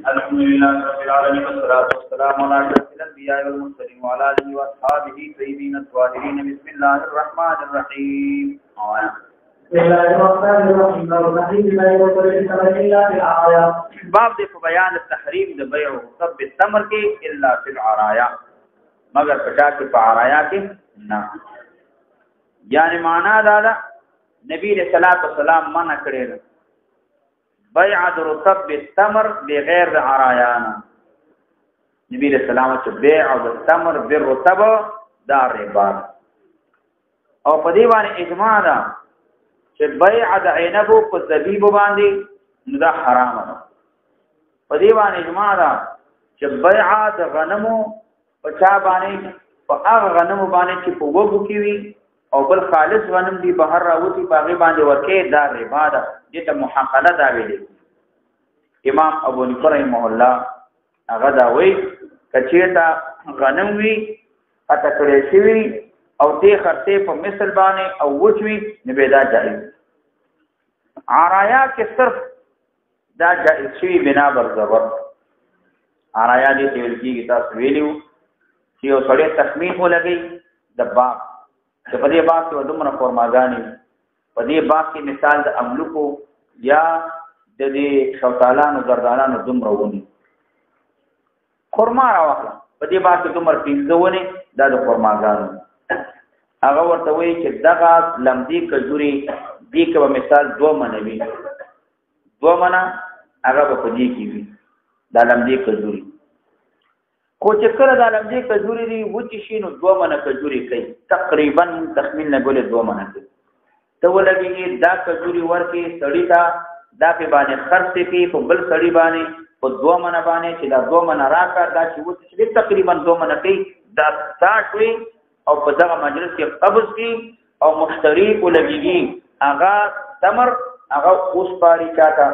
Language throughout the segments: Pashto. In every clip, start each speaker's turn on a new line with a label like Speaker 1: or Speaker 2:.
Speaker 1: الحمد لله رب العالمين والصلاة والسلام على أشرف الأنبياء والمرسلين وعلى آله وأصحابه الطيبين الطاهرين. بسم الله الرحمن الرحيم.
Speaker 2: بسم الله الرحمن الرحيم.
Speaker 1: باب دې په بیان التحریم د بیع او رطب التمر کې الا فی العرایا، مگر پچا کې په عرایا کې نه. یعنی معنا دا ده نبی رسول الله صلی الله علیه وسلم منع کړی بیع رطب التمر بغیر عرایانا. نبی رسول الله چې بیع التمر بالرطب دا ربا، او په دې باندې اجماع ده چې بیع د عنب په زبیب باندې دا حرام ده. په دې باندې اجماع ده چې بیع د غنمو په چا باندې په هغه غنمو باندې چې په وګو کې وي او بل خالص غنم دی بهر راوتی باغی باندې ورکه دا ربا ده. دې ته محاقله دا ویلي. امام ابو حنیفه رحمه الله هغه دا وایي کچېتا غنم وی اته کړی شي او دې خرڅه په مثل باندې او وچوي نبیدا جائز. عرایا کې صرف دا جائز شي بنا بر زبر. عرایا دې ته ویل کېږي تاسو ویلو چې یو سړی تخمین ولګي د باغ چې په دې باغ کې ودمره فورماګانی، په دې باغ کې مثال د املوکو یا د دې شوتالانو زردالانو دومره ونی خرما راوخله، په دې باغ کې دومره پنځه ونی دا د فورماګانو. هغه ورته وایي چې دغه لمدی کجوري دې کې به مثال 2 منه وي، 2 منه هغه به په دې کې وي دا لمدی کجوري. خو چې کله دا لمدی کجوري دی وچی شي نو 2 منه کجوري کوي، تقریبا تخمین نه ګولې 2 منه کوي. ته ولګي دا کجوري ورکې سړی ته دا په باندې خرڅ کې په بل سړی باندې په 2 منه باندې چې دا 2 منه راکړ دا چې وچی شي تقریبا 2 منه کوي. دا شوي او په دغه مجلس کې قبض کی او مشتری ولګي هغه تمر هغه اوس پاری چاته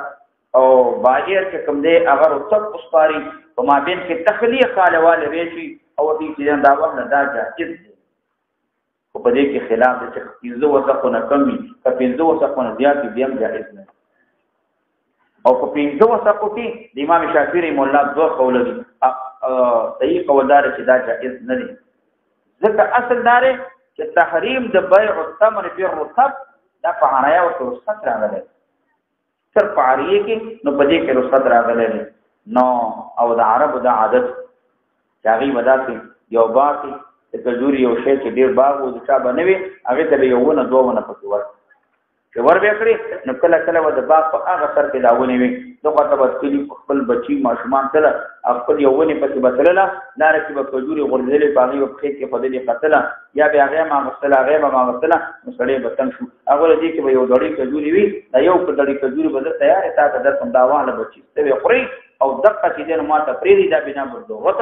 Speaker 1: او باجر چې کوم دی هغه رطب اوس پاری په مابین کې تخلیه خالواله ویشي او دې چې دا وخت دا جائز دی. په دې کې خلاف دی چې 15 وسقونه کمی که 15 وسقونه زیات دي هم جائز نه. او په 15 وسقو کې د امام شافعي رحمه الله 2 قول دي. صحیح قول دار چې دا جائز نه دي، ځکه اصل دار چې تحریم د بیع التمر بالرطب دا په عرایا او رخصت راغلی، صرف په عریه کې نو په دې کې رخصت راغلی نو. او د عربو دا عادت چې هغې به داسې یو باغ کې د کجوري یو شی چې ډېر باغ و د چا به نه وي هغې ته به 1 ونه 2 ونه پکې ورکړي چې ور به کړي نو کله کله به د باغ په هغه سر کې دا ونې وي دغه ته به کلي خپل بچي ماشومان تله خپل یو ونې پسې به تلله لاره کې به کجوري غورځېدلې په هغې به پښې کې په دې قتله یا به هغې ماغستله هغې به ماغستله نو سړی به تنګ شو. هغه له دې کې به یو دړۍ کجوري وي دا یو دړۍ کجوري به زه تیارې تا ته درکړم دا واهله بچي ته به خورئ او دقه چې دی نو ما ته پرېږدي دا بنا بر ضرورت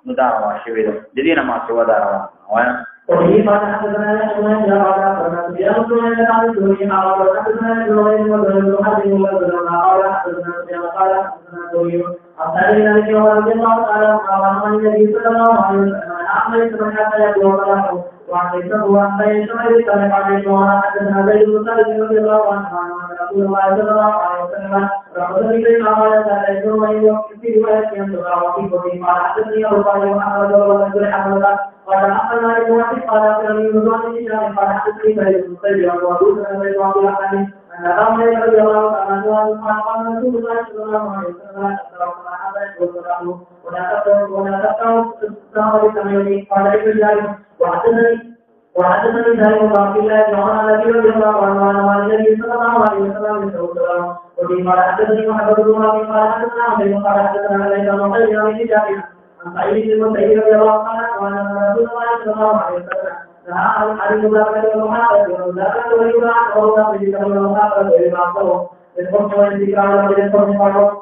Speaker 1: نو دا روان شوې ده د دې نه ما سوا دا روان وایم.
Speaker 2: وفي قال حدثنا يحيى بن جعفر قال حدثنا عن الزهري قال حدثنا ابراهيم بن محمد قال حدثنا سفيان قال حدثنا الزهري عن سعيد بن ابي رضي الله تعالى عنه عن النبي صلى الله عليه وسلم عن عمرو بن حتى يبلغ له وعن ابن وعن بين شمال كان قال حدثنا زيد بن ثابت رضي الله عنه عن رسول الله صلى الله عليه وسلم رحمه الله قال سعيد بن في روايه ينظر وفي قال حدثني ابو طالب محمد بن حمد قال أخذنا لموافق قال أخذني مزوان الشام قال حدثني فهي المصير وأبوه أن يجواب الحديث أن رامي رضي الله تعالى عنه قال رسول الله صلى الله عليه وسلم أتركنا هذا وسلامه ولا تقطعوا السلام بسمعه قال ابن جابر وحدثني ذلك وقال الله تعالى الذي رضي الله عنه عن النبي صلى الله عليه وسلم وفي قال حدثني محمد بن رافع قال حدثنا عبد قال حدثنا ليس من غير ابن جابر عن سعيد بن المسيب رضي الله عنه وعن رسول الله صلى الله عليه وسلم نهى عن حديث ذلك والمحاضر وذلك ويباع وذلك ويباع والمحاضر ويباع بالحكم والانتقام وبالحكم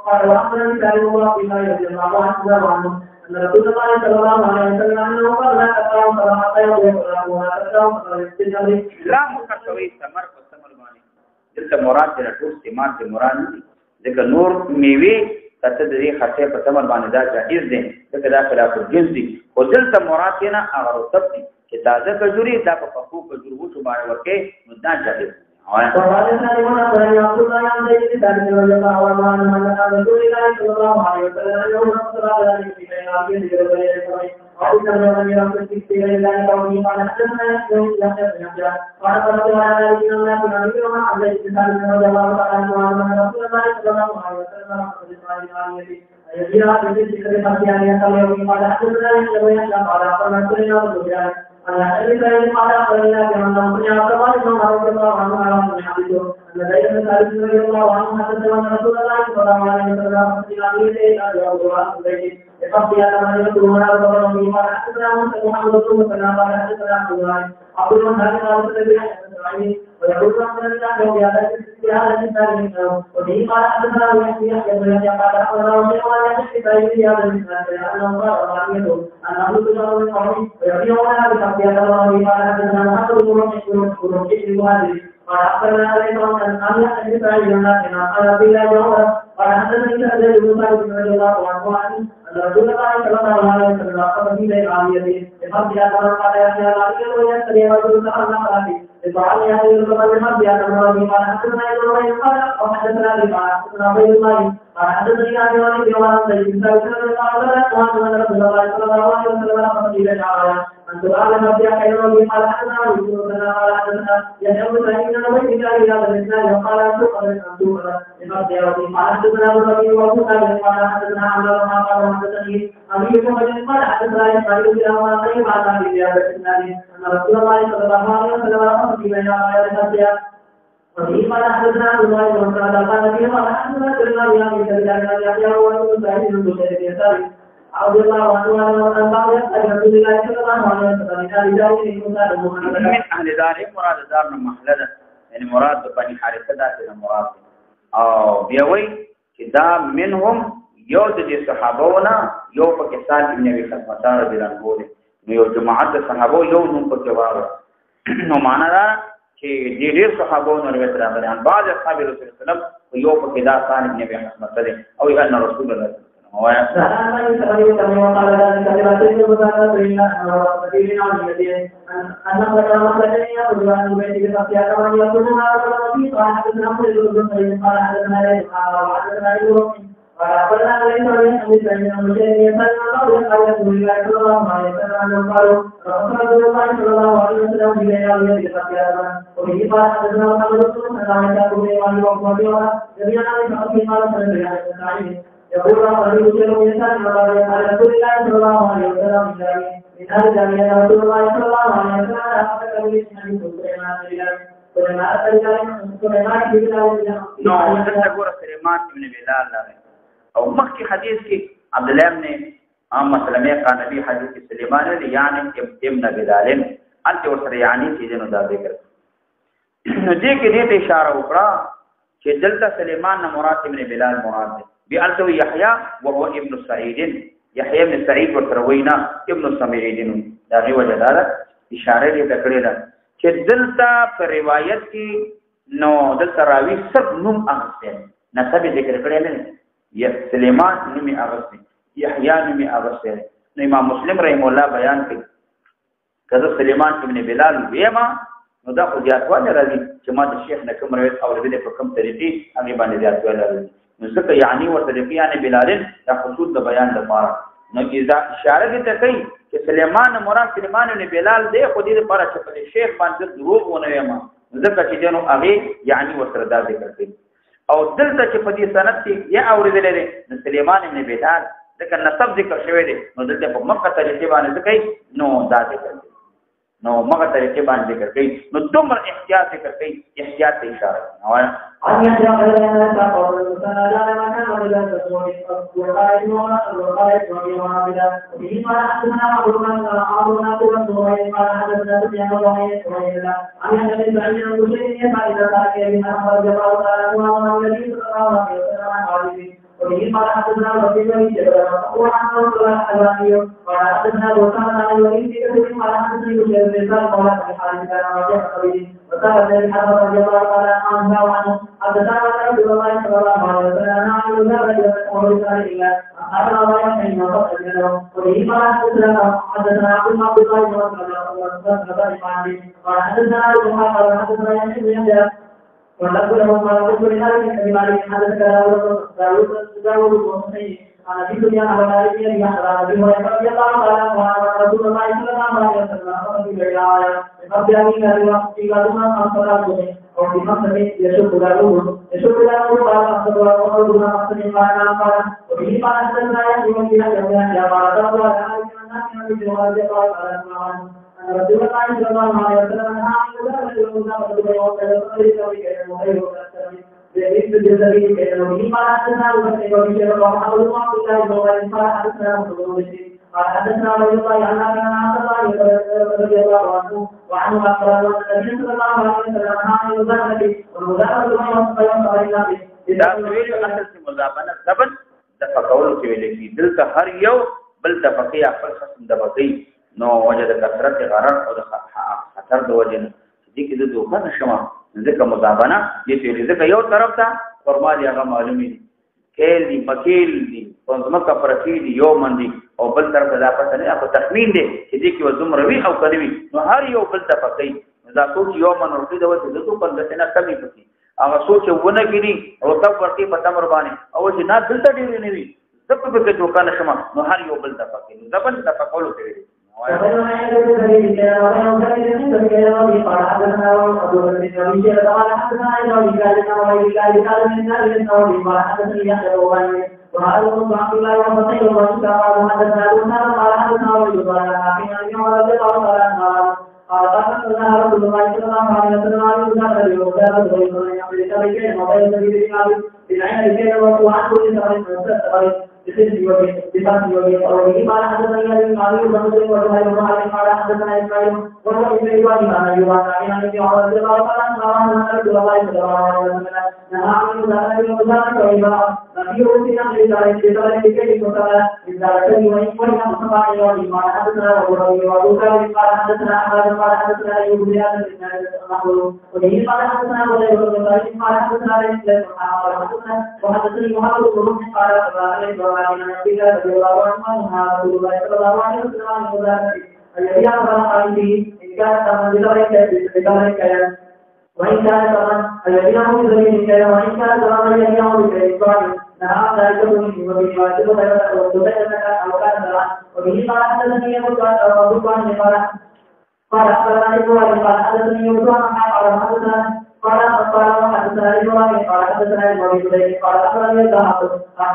Speaker 2: قال واخبر ذلك الله فيما رضي الله عنه ان رسول الله صلى الله عليه وسلم انه قال لا تقرأوا صلاة يوم ولا تقرأوا صلاة الاستجابة
Speaker 1: لا مكتوي ثمر ثمر باندې دلته مراد د ټول استعمال د مراد دي ځکه نور میوه کته د دې خرڅه په ثمر باندې دا جائز دي ځکه دا خلاف الجنس دي. خو دلته مراد نه هغه رطب دي چې تازه کجوري دا په پخو کجورو باندې ورکه نو دا جائز دي.
Speaker 2: وحدثنا لمن أخبرني عبد الله عن زيد بن رضي الله عنه أن رسول الله صلى الله عليه وسلم أنه صلى الله عليه وسلم أو كما لم يكن في سير الله قوله قال حدثنا يحيى بن يحيى قال قال تعالى إن الله ينبئ عن زيد بن رضي الله عنه أن رسول الله صلى الله عليه وسلم يجيء بالذكر خفيان يقول قال حدثنا يحيى بن يحيى قال أخبرنا سليمان بن سفيان أن أبي سعيد قال أخبرنا كما سمع عبد الله بن عمر رضي الله عنه أن حديثه أن زيد بن ثابت رضي الله عنه حدث أن رسول الله صلى الله عليه وسلم في أبيه إلى جواب زيد يقضي على من يقولون أرضا به قال حدثنا موسى محمد بن مسلم قال حدثنا عبد الله قال سعيد ويقول رحمه الله وبهذا الإنسان وبه قال حدثنا يحيى بن يحيى قال أخبرنا وشيخ يحيى سعيد في هذا الإنسان لأنه قال رحمه أن أبو سلمة من قومه ويبيعونها بتقضي الله قال حدثنا محمد بن رشيد المهاجري قال أخبرنا عليكم أن يحيى سعيد بن نافع قال قيل له قال حدثني سعيد بن ثابت رضي الله عنه أن رسول الله صلى الله عليه وسلم قال في بيت عاميته بفضل هذا قال يحيى لا يستطيع رجل أن قال فعل هذه الرواية مرضية المرضي قال حدثنا ابن قال وحدثنا ابي قال حدثنا ابي الله قال حدثني ابي وليد وعن زيد بن ثابت قال وان رسول الله صلى الله عليه وسلم قال في بيت عاميته أن تقال مرضية كيروني قال حدثنا ابي قال حدثنا يحيى بن سعيد بن ابي بكر هذا الاسناد وقال سوق ان تقال مرضية قال حدثنا ابو بكر وابو قال حدثنا عمرو قال حدثني ابي بكر قال حدثنا يسعد بن ابي قال عن ابي الاسناد ان رسول الله صلى الله عليه وسلم في بين آيات وفي قال حدثنا عبد الله بن مسعود قال فيه قال حدثنا سليمان بن ابي سعيد يحيى وابن سعيد بن بشير يساري رضي الله عنه ان قال يسال رسول الله صلى الله عليه وسلم قال ذلك
Speaker 1: من اهل دار مراد دار محلده يعني مراد بني حارثه ذات المراد او بيوي كدا منهم يود صحابونا يو پاکستان ابن ابي خطبه رضی الله عنه یو جماعت صحابو یو نوم په جواب نو معنا دا چې ډېر صحابو نو روایت راغلي ان بعض اصحاب رسول الله صلی الله علیه وسلم یو په کدا ثان ابن ابي حسن او ان رسول الله صلی الله علیه وسلم
Speaker 2: قال ذلك لرسول الله صلى الله عليه وسلم أن قال مخرجني يقول عن البيت بقيا كما يقولون على قال حدثنا أبو بن قال حدثنا ليس قال حدثنا يوسف قال أخبرنا ليس من سعيد بن مسيب قال قال رسول الله صلى الله عليه وسلم قالوا رسول الله صلى الله عليه وسلم بليالي بقيا وبه قال حدثنا محمد بن سلام يقول لي وقال جميعا من قال سنه يقول رسول الله على رسول الله صلى الله عليه وسلم من هذا جميع رسول الله صلى الله عليه وسلم أخذ به من سليمان بن
Speaker 1: بلال او مخکې حدیث کې عبد الله بن مسلمه قال نبی حدیث کې سليمان يعني ابن بلال انت ورسره يعني چې نو دا ذکر نو دې کې دې اشاره وکړه چې دلته سليمان نه مراد ابن بلال مراد دی بألته يحيى وهو ابن سعيد يحيى بن سعيد وتروينا ابن سعيد دا غي وجه دا اشاره دې کړې ده چې دلته په روایت کې نو دلته راوي سب نوم اغسته نسب ذکر کړی نه یا سليمان نومي اغسته يحيى نومي اغسته نو امام مسلم رحم الله بیان کوي کله سليمان ابن بلال ویما نو دا خو جاتواله راځي چې ما د شیخ نه کوم روایت اورېدل په کوم طریقې هغه باندې جاتواله راځي نو ځکه یعنی ورته بیان بلال دا خصوص د بیان لپاره نو اذا اشاره دې ته کوي چې سليمان مراد سليمان ابن بلال دی خو دې لپاره چې په شیخ باندې دروغ ونه ویما ځکه چې دنو هغه یعنی ورته دا ذکر کوي او دلته چې په دې سند کې یا اورېدل دي نو سليمان ابن بلال ځکه نسب ذکر شوی دی نو دلته په مکه طریقې باندې کوي نو دا ذکر کوي نو مغه طریقې باندې ذکر کوي نو دومره احتیاط ذکر کوي احتیاط ته اشاره کوي
Speaker 2: ان يجعل لنا قول تعالى ما كان ولا تسوي وقال وقال وبما بما حدثنا أمرنا كل ما حدثنا بما وإلا أن الذي بعدنا كل شيء فإذا كان بنا خرج الله تعالى والذي صلى الله عليه وسلم وبه قال حدثنا رسول الله وعن رسول الله الحلواني قال حدثنا وكان عن الوليد كثير قال حدثني بن قال الحارث كان رجع قبيل وقال ذلك رضي الله تعالى عنه وعنه حدثنا رسول الله صلى الله عليه وسلم عن ذلك ورسال الله قال الله يحيي وقال وبه قال حدثنا عبد الله بن قال حدثنا قال حدثنا يحيى ونقول لهم ما نقول لذلك بمالك حدث داود عن ابي سفيان عن مالك بن يحيى رضي الله عنه قال رسول الله صلى الله عليه وسلم في ابي في غزوه خمسه और दिमाग में यशो पुरानो बात करवा और दूसरा मकसद ये माना पारा और ये बात करना है जीवन की क्या बात है वो ना कि जवाब दे पाओ रसूलुल्लाह सल्लल्लाहु अलैहि वसल्लम ने उधर बदले और तरीके के मोबाइल होता है इस जरिए के ये बात करना उधर से वो विषय को हम लोग को मोबाइल पर हाथ حدثنا ابو بكر عن ابي هريره رضي الله عنه وعنه قال النبي صلى الله عليه وسلم عن المزابنه والمزابنه
Speaker 1: دا ویل اصل سے مزابنه سبن د فقول کې ویل کی دلته هر یو بل د فقيه خپل قسم د بقي نو وجد کثرت غرر او د خطر د وجه دي کې د دوه نشما ځکه مزابنه دې ویل ځکه یو طرف ته فرمایي هغه معلومي کېل دي مکیل دي پنځمکه پرتی دي یو مندي او بل طرف دا پته نه په تخمین دي چې دې کې وزم روي او کړوي نو هر یو بل ته پکې دا سوچ یو من ورته د وته د تو په دته نه کمی پکې هغه سوچ ونه کړي او تب ورته په تمر باندې او چې نه دلته ډیر نه وي سب په کې دوکان شمه نو هر یو بل ته پکې ځبن ته پکولو کوي
Speaker 2: وهذا من عبد الله وفتح وشكا وحدثنا لنا قال حدثنا ويقال عن رضي الله عنه قال قال رسول الله صلى الله عليه وسلم عليه وسلم وكان رسول الله يقول لك موبايل الذي بالعين الكيل وعنده لسان بسان يومي أولي قال حدثنا يومي قال يومي وجهي ومعلم قال حدثنا إسماعيل وهو ابن إبراهيم عن أيوب عن أبي عمر رضي الله عنه قال رسول الله صلى الله عليه وسلم نهى عن المزارع والمزارع وإباحة نبي رسول الله بذلك كيف قال بذلك يومي وإنما صفاء يومي قال حدثنا وابراهيم وابوكر قال حدثنا أحمد قال حدثنا أيوب بن هذا وجهي قال حدثنا وزيد بن إبراهيم قال حدثنا الإسلام وحدثني محمد بن رمح قال عن النبي رضي الله عنه رسول الله صلى الله عليه وسلم الذي أمر عليه إن كان تمن بذلك وإن كان تمن الذي أمر بذلك وإن كان تمن الذي أمر بذلك نعم ذلك من وبيواجب وتبين أو كان وبه قال حدثني أبو بكر قال أخبرنا إبراهيم قال حدثني أبو بكر قال حدثنا إبراهيم قال حدثنا إبراهيم قال أخبرني الزهر قال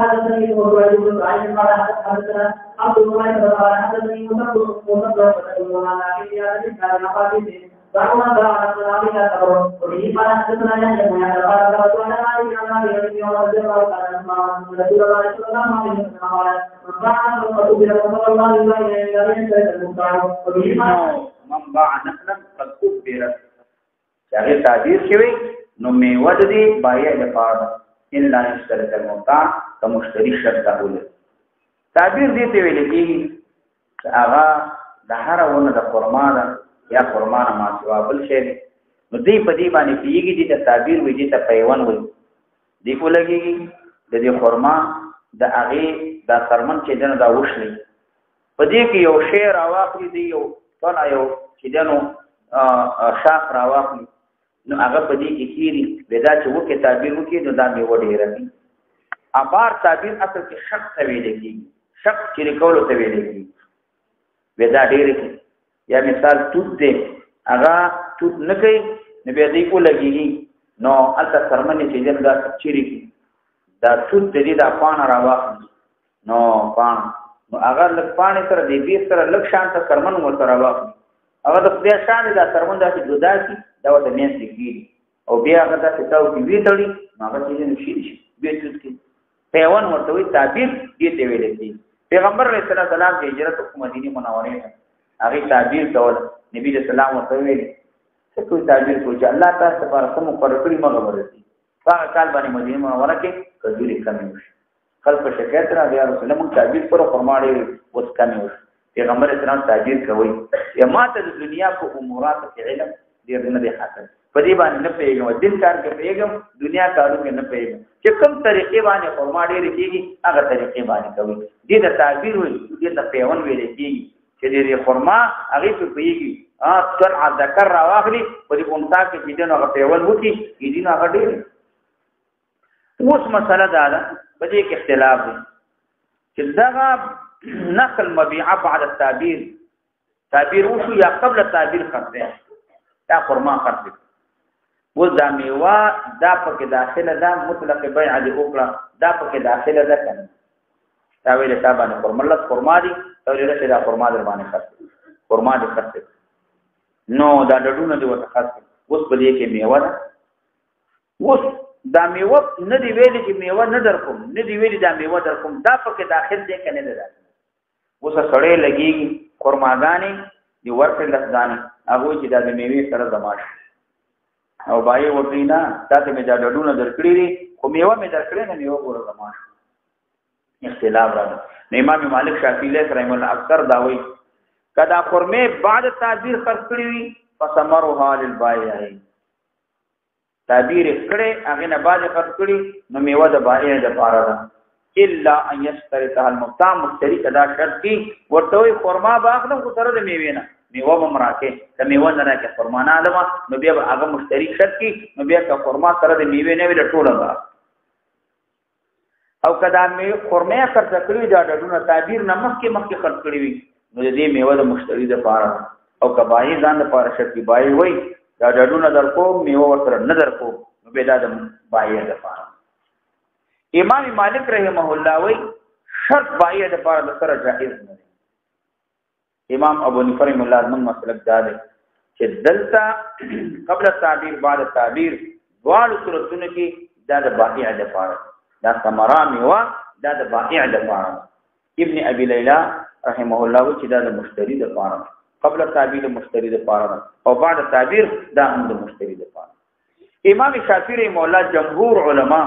Speaker 2: حدثني إبراهيم بن سعيد قال حدثنا عبد الله قال حدثني مصدق فتكلمنا في هذا الكلام قال فأما بعد ذلك تقول وبه قال حدثنا يحيى بن يحيى قال قرأت على مالك عن مالك بن عمر رضي الله عنه أن رسول الله صلى الله عليه وسلم قال من باع فقد أجر صلى الله عليه وسلم المختار وبه قال
Speaker 1: من باع نخلا قد أجر هغه تعبیر شوی نو میوه د دې بایع لپاره الا اشترط المبتاع کمشتری شرط اول تعبیر دې ته ویل کېږي چې هغه د هر ونه د خرما ده یا خرما نه ما سوا بل شی نو دې په دې باندې پیږي چې تعبیر وي دې ته پیوان وي دې کو لګيږي د دې خرما د هغه د سرمن چې دنه دا وښلي په دې کې یو شی راواخلي دی یو څنګه یو چې دنو شاخ راواخلي نو هغه په دې کې کیری ودا چې وکي تعبیر وکي نو دا مې وډه راځي ابار تعبیر اصل کې شک ته ویل کېږي شک چې کولو ته ویل کېږي ودا ډېر کې یا مثال توت دې هغه توت نه کوي نو به دې کو لګيږي نو البته سرمنې چې دې دا چیرې کی دا توت دې دا پان راواخلي نو پان نو هغه لک پان سره دې بیر سره لک شانت سرمن مو سره راواخلي هغه د خپل شان دا سرمن دا چې جدا کی دا وته مېن کېږي او بیا هغه تاسو ته وی ویټړي هغه چې نشي شي به توت کې پیوان ورته وي تعبیر دې ته ویل کېږي پیغمبر علیه السلام د هجرت په مدینه منوره ته هغه تعبیر کول نبی رسول الله ورته ویل څه کوئی تعبیر کوي چې الله تعالی لپاره کوم پرکړی مګ ورته هغه کال باندې مدینه منوره کې کجوري کمی وشي خلک شکایت را بیا رسول الله مون تعبیر پر فرماړي اوس کمی وشي پیغمبر اسلام تعبیر کوي یا ماته د دنیا په امورات کې علم ډیر نه دی حاصل په دې باندې نه پیګم دین کار کې پیګم دنیا کارو کې نه پیګم چې کوم طریقې باندې فرما ډیر کېږي هغه طریقې باندې کوي دې د تعبیر وي دې د پیون ویل کېږي چې دې فرما هغه په پیږي طلع ذکر را واخلي په دې انثى کې چې دنو هغه پیول وکي دې نه هغه ډېر. اوس مسله دا ده په دې کې اختلاف دی چې دغه نقل مبيعه بعد التعبير وشو یا قبل التعبير خرڅه دا خرما خرڅه و دا میوه دا پکې داخله ده مطلق بیع دی وکړه دا پکې داخله ده کنه دا ویل تا باندې خرما دي او لري دا خرما در باندې خرڅه نو دا ډډونه دی ورته خاص اوس په دې کې میوه ده. اوس دا میوه نه دی ویلي چې میوه نه درکوم نه دی ویلي دا میوه درکوم دا پکې داخل دی کنه نه ده. اوس سړی لګيږي خرماګانې دی ورته لسدانې هغه چې دا د میوې سره زماش او بای وټینا تاسو مې دا ډډونه درکړي دي خو میوه مې درکړې نه میوه ګور زماش اختلاف راځي. امام مالک شافعی رحمه الله اکثر دا وایي کدا خرمه بعد تعبیر خرڅ کړی وي فثمرها للبائع تعبیر کړي هغه نه بعد خرڅ کړي نو میوه د بائع د پاره ده الا ان يشترط المبتاع مشتری کدا شرط کی ورته وي خرما باغنه خو سره د میوه نه میوه ممراکه د میوه نه راکه خرما نه علما نو بیا هغه مشتری شرط کی نو بیا که خرما سره د میوه نه ویل ټوله با او کدا میوه خرمه خرڅ کړی دا ډډونه تعبیر نه مخکې خرڅ کړی وي نو دې میوه د مشتری د پاره او کبای ځان د پاره شرط بای وای دا ډډونه درکو میوه ورته نه درکو نو به دا د بای د پاره. امام مالک رحمه الله وای شرط بای د پاره د سره جائز نه دی. امام ابو حنیفه رحمه الله من مسلک دا دی چې دلته قبل التعبیر بعد التعبیر دوالو صورتونو کې دا د بای د پاره دا ثمره میوه دا د بای د پاره. ابن ابي ليلى رحمه الله چې دا د مشتری د پاره قبل التعبیر مشتری د پاره او بعد التعبیر دا هم د مشتری د پاره. امام شافعی رحمه الله جمهور علما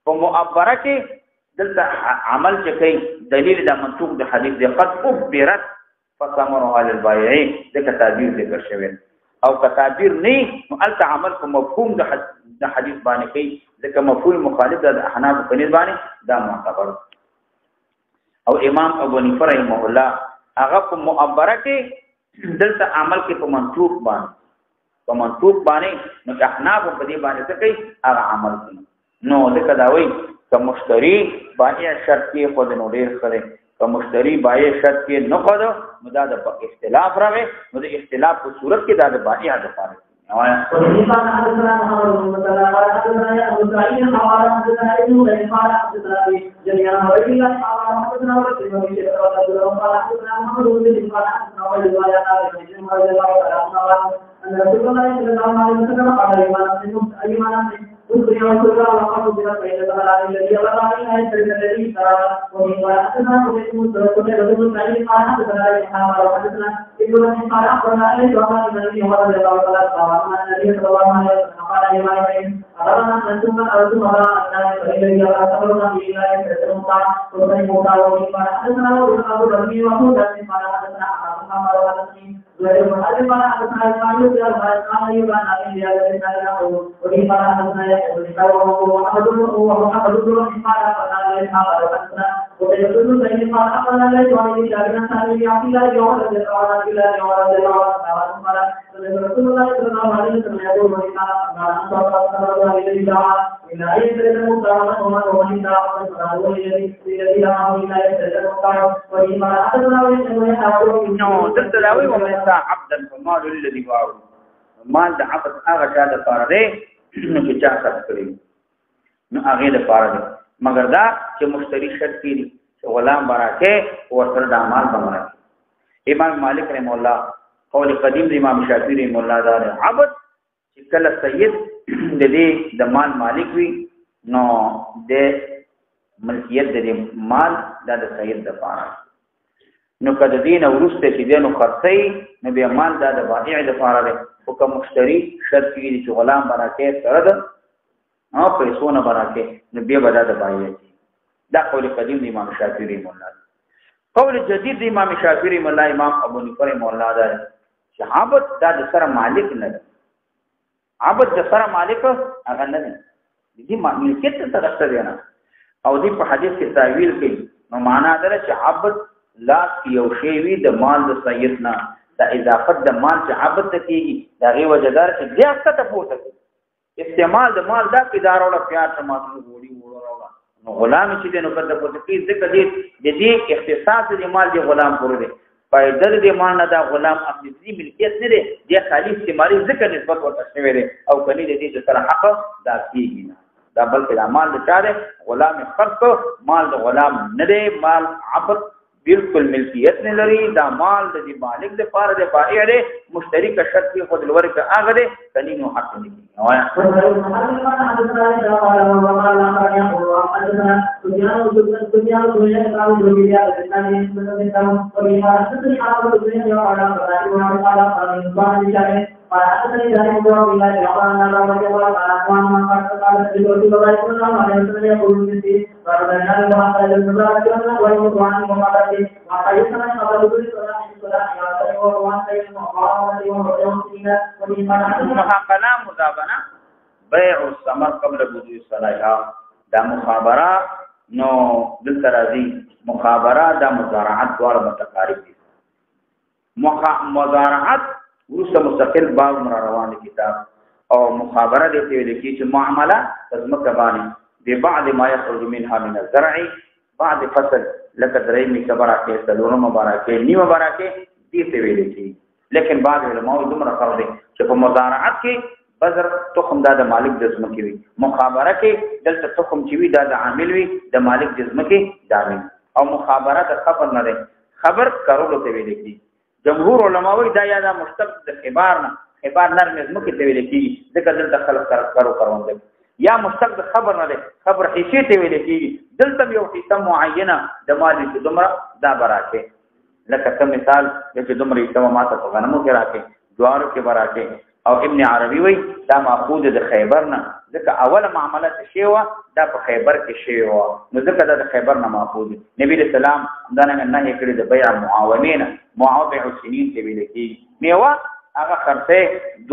Speaker 1: په معبره کې دلته عمل چې کوي دلیل د منطوق د حدیث د قد عبرت فثمرها للبائع ذکر تعبیر ذکر شوی او که تعبیر نه نو الته عمل په مفهوم د حدیث باندې کوي ځکه مفهوم مخالف د احناف په نسبت باندې دا معتبر. او امام ابو حنیفه رحمه الله هغه په معبره کې دلته عمل کې په منطوق باندې نو احناف په دې باندې څه کوي هغه عمل کوي نو ځکه دا وایي که مشتری بائع شرط کې خود نو ډیر خره که مشتری بائع شرط کې نه خود نو دا د اختلاف راغی نو د اختلاف په صورت کې دا د بائع د پاره مال د عبد هغه چا د پاره دی چې چا خرڅ کړی نو هغه د پاره دی مگر دا چې مشتری شرط کړي چې غلام براکه ورسره د مال بمره. امام مالک رحم الله قول قدیم د امام شافعی رحم الله دا عبد چې کله سید د دې د مال مالک وي نو د ملکیت د مال د سید د پاره نو کله دین ورسته چې دینو خرڅي نو به مال د بائع د پاره دی او کوم مشتری شرط کړي چې غلام براکه سره ده او پیسو نه براکه نو به بدا د بائع دا قول قدیم د امام شافعی رحم الله. قول جدید د امام شافعی رحم الله امام ابو حنیفه رحم الله دا چې عبد د سره مالک نه ده عبد د سره مالک هغه نه ده دي ملکیت ته ترسته دی نه او دې په حدیث کې تعویل کوي نو معنا دا چې عبد لا یو شی وی د مال د سید نه دا اضافت د مال چې عبد ته کېږي د هغې وجهدار چې بیا ښکته پورته کړي استعمال د مال دا کې دا راوړه پیاز ټماټر غوړي وړه راوړه نو غلام چې دی نو ښکته پورته کړي ځکه د دې اختصاص د مال د غلام پورې دی فایده د مال نه دا غلام اخلي ملکیت نه دی د خالي استعمالي ذکر نسبت ورته شوی دی او کني د دې سره حق دا کېږي نه دا بلکې دا مال د چا دی غلام خرڅ مال د غلام نه دی مال عبد بالکل ملکیت نه لري دا مال د مالک د پاره د بائع دی مشتری کا شرط کې خود لور کا هغه دی کني نو حق نه کیږي وایا
Speaker 2: فحدثني ذلك عبد الله بن عمر ان الله رضي الله عنه قال قال رسول الله صلى الله عليه وسلم يقول مثلي قال ان الله تعالى المبارك لنا ويقول عن مبارك وحدثنا قال رسول الله صلى الله عليه وسلم
Speaker 1: محاقنا مذابنا بيع الثمر قبل بدو الصلاة دا مخابره نو دلته راځي مخابره دا مزارعت دواړه متقارب دي مزارعت ورسته مستقل باب مر روان کتاب او مخابره دې ویل کی چې معامله زمکه باندې به بعد ما يخرج منها من الزرع بعد فصل لکه درېمې خبره کې سلوره مبارکه نیمه مبارکه دې ویل کی لیکن بعض علماء دومره فرض دي چې په مزارعت کې بذر تخم دا د مالک د زمکه وي مخابره کې دلته تخم چې وي دا د عامل وي د مالک د زمکه دامن او مخابره د خبر نه ده خبر کارولو ته ویل کی جمهور علما وایي دا یا دا مشتق د خبر نه خبر نرم زمکه ته ویل کیږي ځکه دلته خلق کارو کاروي یا مشتق د خبر نه ده خبر حصے ته ویل کیږي دلته یو حصہ معینه د مال چې دومره دا براکه لکه څه مثال چې دومره حصہ ماته په غنمو کې راکې جوارو کې براکه او ابن عربي وایي دا ماخوذ د خیبر نه ځکه اوله معامله شی و دا په خیبر کې شی و نو ځکه دا د خیبر نه ماخوذ نبی رسول الله دا نه کړی د بیع معاونین معاوبه سنین ته ویل کیږي میوه هغه خرڅه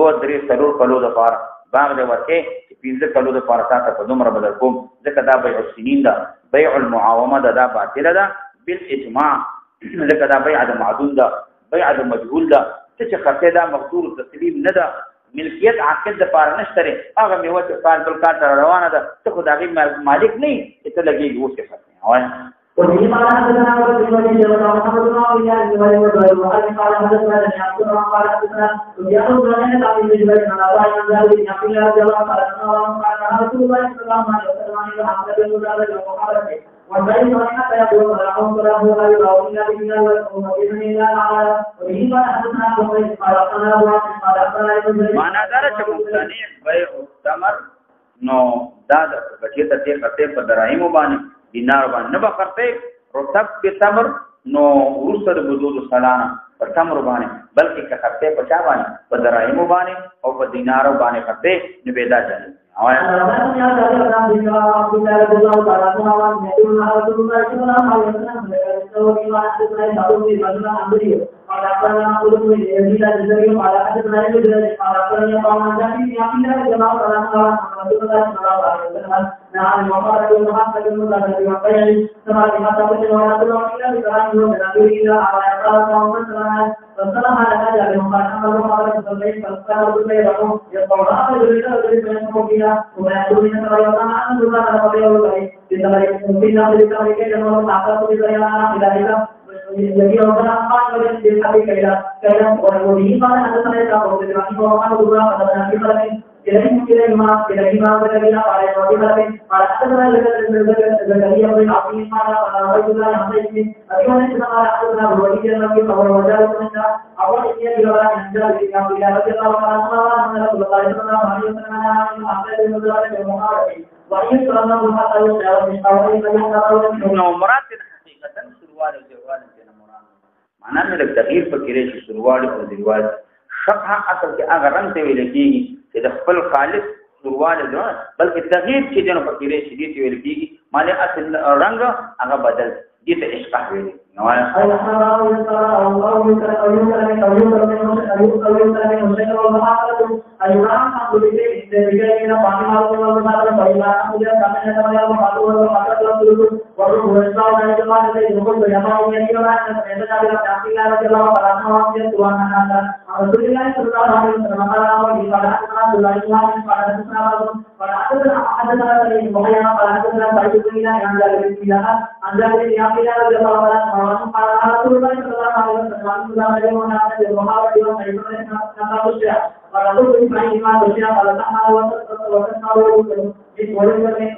Speaker 1: 2-3 کلو د پاره باغ د ورکه 15 کلو د پاره تاسو په دومره بدل کوم ځکه دا بیع سنین دا بیع المعاومه دا باطله ده بالاجماع ځکه دا بیع د معدود ده بیع د مجهول ده چې خرڅه دا مقدور تسلیم نه ده ملکیت عقد د پاره نشته هغه میوه چې کال بل کال روانه ده ته خدای مالک نه ته لګي وسه خرڅه وای
Speaker 2: وفي قال حدثنا ابو بكر بن جابر محمد بن عبد الله بن زبير وقال قال حدثنا شعبة قال حدثنا سفيان بن عيينة عن ابن جبير عن عطاء بن جابر بن عبد الله رضي الله عنه قال رسول الله صلى الله عليه وسلم عن محمد بن جابر وقال والبيت حتى يقول اللهم صل على محمد وعلى اله وصحبه وسلم وبه قال حدثنا ابو بكر قال قال
Speaker 1: معنا دا چې مصنع بيع الثمر نو دا د بچیته ته خطه په درایم باندې دینار باندې به خرڅه رتب به تمر نو ورسره بدود سلانه پر تمر باندې بلکې که خرڅه په چا باندې په درایم باندې او په دینار باندې خرڅه نبیدا جن اوه
Speaker 2: jadi orang apa yang dia kali kaya orang ini mana ada saya tahu jadi orang orang pada nanti lagi jadi mungkin imam jadi pada nanti lagi pada ada dari yang api mana pada juga yang ini bagaimana kita ada bagi dia lagi kalau wajar kita awal ini dia orang yang jadi yang tidak ada kalau mana kalau
Speaker 1: معنا مې د تغییر فکر شي سروال او دیوال شبح اصل کې هغه رنگ ته ویل کېږي چې د خپل خالص سروال نه بلکې تغییر چې د فکر شي دي ویل کېږي معنی اصل رنگ هغه بدل دي ته اشباح ویل نوایا
Speaker 2: أي أحمد الله يكرم حسين والمحاضرة أيضا حمد لله إستبقائنا فاطمة والمحاضرة فإلا حمد لله كمين تمام والمحاضرة والروح والإسلام على جماعة الدخول بجماعة يليونا فإننا بلا تعقيل على جلال فرحنا وعافية سبحانه رسول الله صلى الله عليه وسلم قال أولي فرحتنا عبد الله إسلام فرحتنا حدثنا سليم محيانا فرحتنا سعيد بن الله عن ذلك الإله عن ذلك اليقين رضي الله عنه قال رسول الله صلى الله عليه وسلم لا يجونا أن المحاولة يوم يكون نقاط الشيء ورسول الله ما تشيء قال نحن وتسمعوا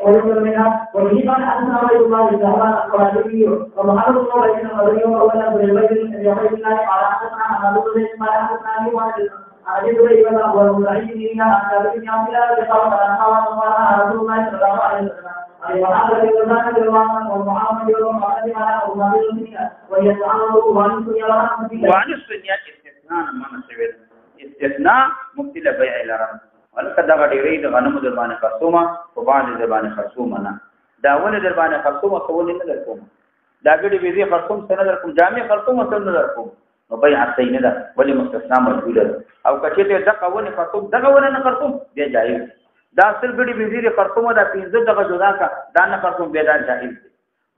Speaker 2: ولكن منها وهي قال حدثنا عبد الله بن زهران القرآني ومحمد بن ربيع القرآني وأولا بن البيت الله قال حدثنا عن رسول الله قال حدثنا يوم عجيب إلى والمعين عن ذلك اليوم لا يقال قال رسول الله صلى الله عليه وسلم المحاولة بالله بالله والمعاملة بالمعاملة على أمور الدنيا ويتعامل
Speaker 1: وعن السنيات استثناء ما نسوي استثناء مبتلى بيع الارم ولکه دا ډیرې د غنمو دربانه خرصومه او باندې دربانه خرصومه نه دا ولې دربانه خرصومه کول نه درکوم دا ګډي بيزي خرصوم څنګه درکوم جامع خرصومه څنګه درکوم نو بيع حسین ده ولې مستثنا موجوده او کچته د قونه خرصوم دغه ونه نه خرصوم دی جایز دا اصل ګډي بيزي خرصومه دا 15 دغه جدا کا دا نه خرصوم به دا جایز دي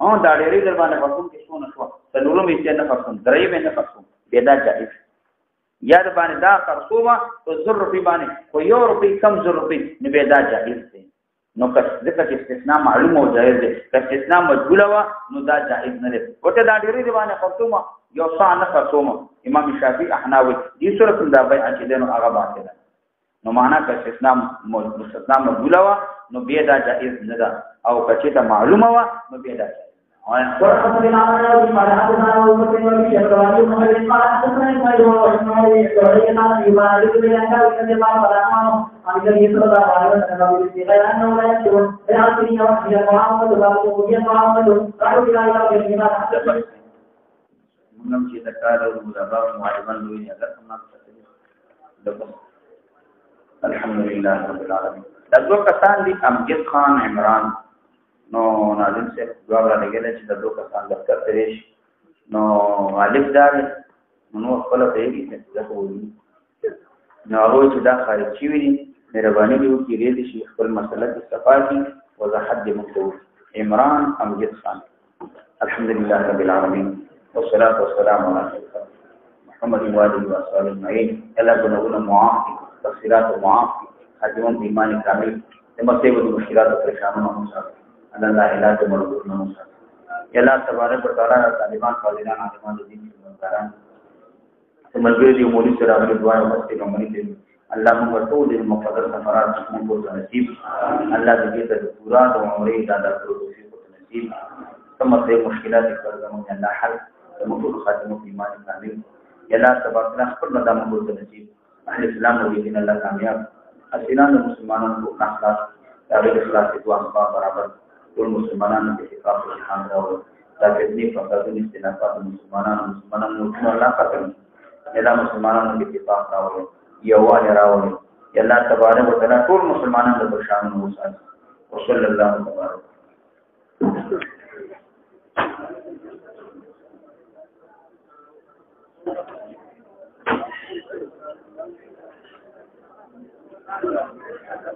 Speaker 1: او دا ډیرې دربانه خرصوم کې څونه شو تلورو می نه خرصوم درې به نه خرصوم به دا جایز یا د باندې دا خرصومه او زر روپی باندې او یو روپی کم زر روپی نه به دا جائز دی نو که ځکه چې استثناء معلوم او جائز دی که استثناء مجهوله وا نو دا جائز نه دی وته دا ډیری دی باندې خرصومه یو څه نه خرصومه امام شافعي احناوي دې صورت دا به چې دنو هغه باندې ده نو معنا که استثناء مجهوله وا نو به دا جائز نه ده او که چې دا معلومه وا نو به دا جائز
Speaker 2: ورحمة الله عليه قال حدثنا أبو بكر بن شيبة ومحمد قال حدثنا إسماعيل وإسماعيل وعلي يبارك بأنه رضي الله عنه عن النبي صلى الله عليه وسلم غير أنه لا يكتب بأعطيه وحده محمد وبركه محمد رحمة الله عليه
Speaker 1: منم چې تکار او مدبر معلمان دوی نه درته الحمدلله رب العالمين دا دوه کسان دي امجد خان عمران نو ناظم سے جواب را لګل چې د دوه کسان دفتر تریش نو غالب دار نو خپل ته یې چې وایي نو هغه چې دا خارج شي وي مهرباني وکړئ چې شیخ خپل مسله کې صفاقي وضاحت دې مکتوب عمران امجد خان الحمدلله رب العالمین والصلاه والسلام على محمد وعلى اله وصحبه اجمعين الا بنقول معاف تفسيرات معاف حجم ایمان کامل مصیبت مشکلات او پریشانونو سره الله علاج مربوط نو یلا تبارک وتعالى طالبان قاضیان عالمان دین مداران سمجھوي دی مولوی سره امر دعا او مستي کومني دي الله موږ ټول دې مقدر سفرات موږ نصیب الله دې ته پورا د عمرې دا توفیق نصیب تمته مشکلات کړم الله حل موږ خاتمه ایمان کامل یلا تبارک خپل مدام موږ نصیب اهل اسلام او دین الله کامیاب اسلام مسلمانانو کو اخلاص دغه اخلاص دعا برابر ټول مسلمانانو په اتفاق او اتحاد راوړي دا کېدنی فسادونه استنافات مسلمانانو ټول الله ختم دا مسلمانانو په اتفاق راوړي یووالی راوړي الله تبارک وتعالى ټول مسلمانانو په شان وساتي وصلی الله تبارک Thank you.